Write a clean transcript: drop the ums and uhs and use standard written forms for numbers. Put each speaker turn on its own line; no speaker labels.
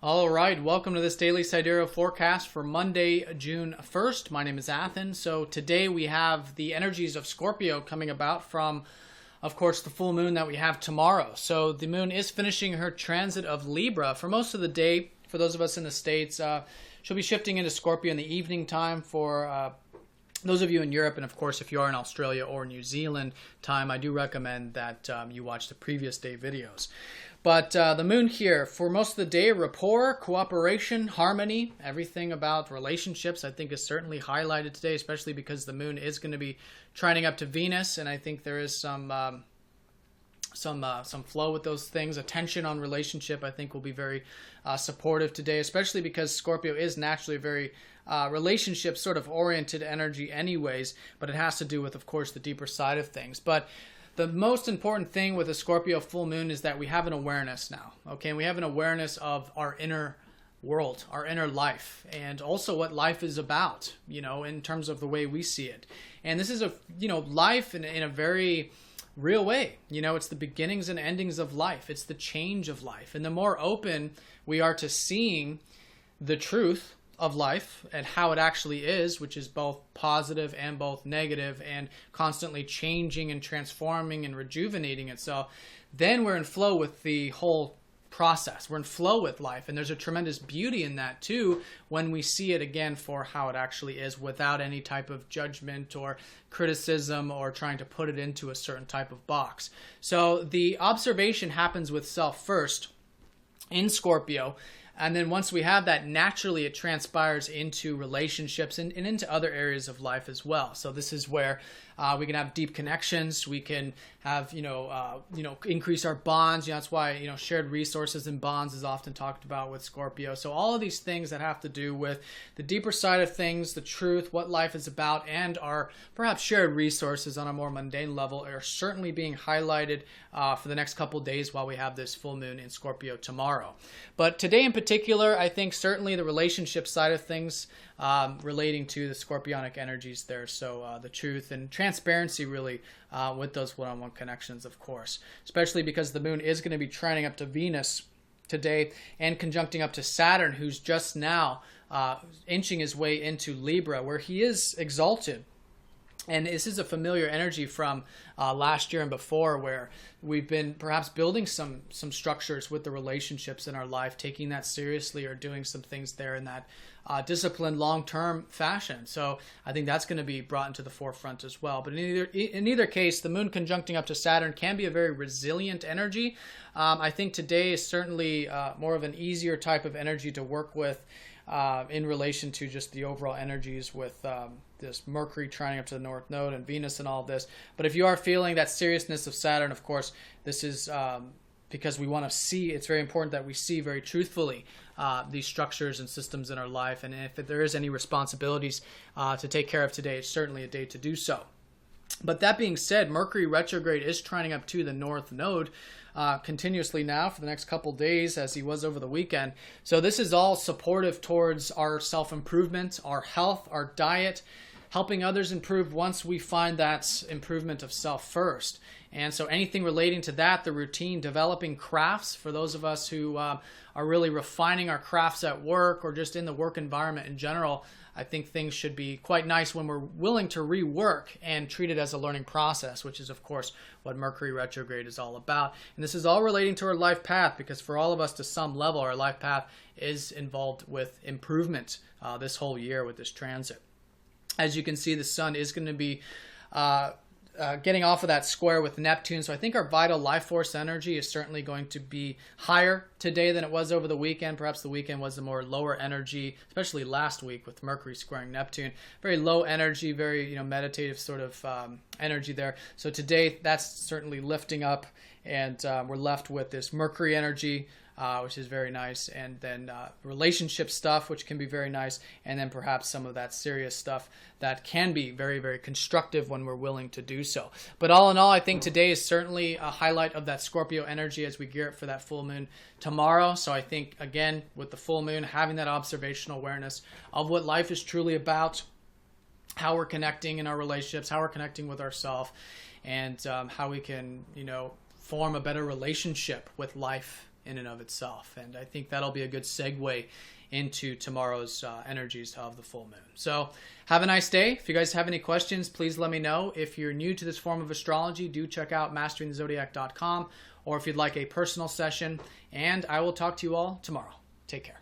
All right, welcome to this daily sidereal forecast for Monday, June 1st. My name is Athen. So today we have the energies of Scorpio coming about from, of course, the full moon that we have tomorrow. So the moon is finishing her transit of Libra for most of the day. For those of us in the States, she'll be shifting into Scorpio in the evening time. For those of you in Europe, and of course, if you are in Australia or New Zealand time, I do recommend that you watch the previous day videos. But the moon here, for most of the day, rapport, cooperation, harmony, everything about relationships, I think is certainly highlighted today, especially because the moon is going to be trining up to Venus, and I think there is some flow with those things. Attention on relationship, I think, will be very supportive today, especially because Scorpio is naturally a very relationship sort of oriented energy anyways, but it has to do with, of course, the deeper side of things. But the most important thing with a Scorpio full moon is that we have an awareness now, okay? And we have an awareness of our inner world, our inner life, and also what life is about, in terms of the way we see it. And this is life in a very real way. It's the beginnings and endings of life. It's the change of life. And the more open we are to seeing the truth of life and how it actually is, which is both positive and both negative and constantly changing and transforming and rejuvenating itself, then we're in flow with the whole process. We're in flow with life, and there's a tremendous beauty in that too when we see it again for how it actually is, without any type of judgment or criticism or trying to put it into a certain type of box. So the observation happens with self first in Scorpio. And then once we have that, naturally it transpires into relationships and into other areas of life as well. So this is where we can have deep connections. We can have, increase our bonds. That's why, shared resources and bonds is often talked about with Scorpio. So all of these things that have to do with the deeper side of things, the truth, what life is about, and our perhaps shared resources on a more mundane level are certainly being highlighted for the next couple days while we have this full moon in Scorpio tomorrow. But today in particular, I think certainly the relationship side of things relating to the scorpionic energies there. So the truth and transparency really with those one-on-one connections, of course, especially because the moon is going to be trining up to Venus today and conjuncting up to Saturn, who's just now inching his way into Libra, where he is exalted. And this is a familiar energy from last year and before, where we've been perhaps building some structures with the relationships in our life, taking that seriously or doing some things there in that disciplined long-term fashion. So I think that's going to be brought into the forefront as well. But in either case, the moon conjuncting up to Saturn can be a very resilient energy. I think today is certainly more of an easier type of energy to work with in relation to just the overall energies with this Mercury trining up to the North Node and Venus and all of this. But if you are feeling that seriousness of Saturn, of course, this is because we want to see, it's very important that we see very truthfully these structures and systems in our life. And if there is any responsibilities to take care of today, it's certainly a day to do so. But that being said, Mercury retrograde is trining up to the North Node continuously now for the next couple days, as he was over the weekend. So this is all supportive towards our self-improvement, our health, our diet, helping others improve once we find that improvement of self first. And so anything relating to that, the routine, developing crafts for those of us who are really refining our crafts at work or just in the work environment in general, I think things should be quite nice when we're willing to rework and treat it as a learning process, which is, of course, what Mercury retrograde is all about. And this is all relating to our life path, because for all of us, to some level, our life path is involved with improvement this whole year with this transit. As you can see, the sun is going to be getting off of that square with Neptune. So I think our vital life force energy is certainly going to be higher today than it was over the weekend. Perhaps the weekend was a more lower energy, especially last week with Mercury squaring Neptune. Very low energy, very meditative sort of energy there. So today that's certainly lifting up, and we're left with this Mercury energy, which is very nice, and then relationship stuff, which can be very nice, and then perhaps some of that serious stuff that can be very, very constructive when we're willing to do so. But all in all, I think today is certainly a highlight of that Scorpio energy as we gear up for that full moon tomorrow. So I think, again, with the full moon, having that observational awareness of what life is truly about, how we're connecting in our relationships, how we're connecting with ourselves, and how we can, form a better relationship with life in and of itself. And I think that'll be a good segue into tomorrow's energies of the full moon. So have a nice day. If you guys have any questions, please let me know. If you're new to this form of astrology, do check out masteringthezodiac.com, or if you'd like a personal session. And I will talk to you all tomorrow. Take care.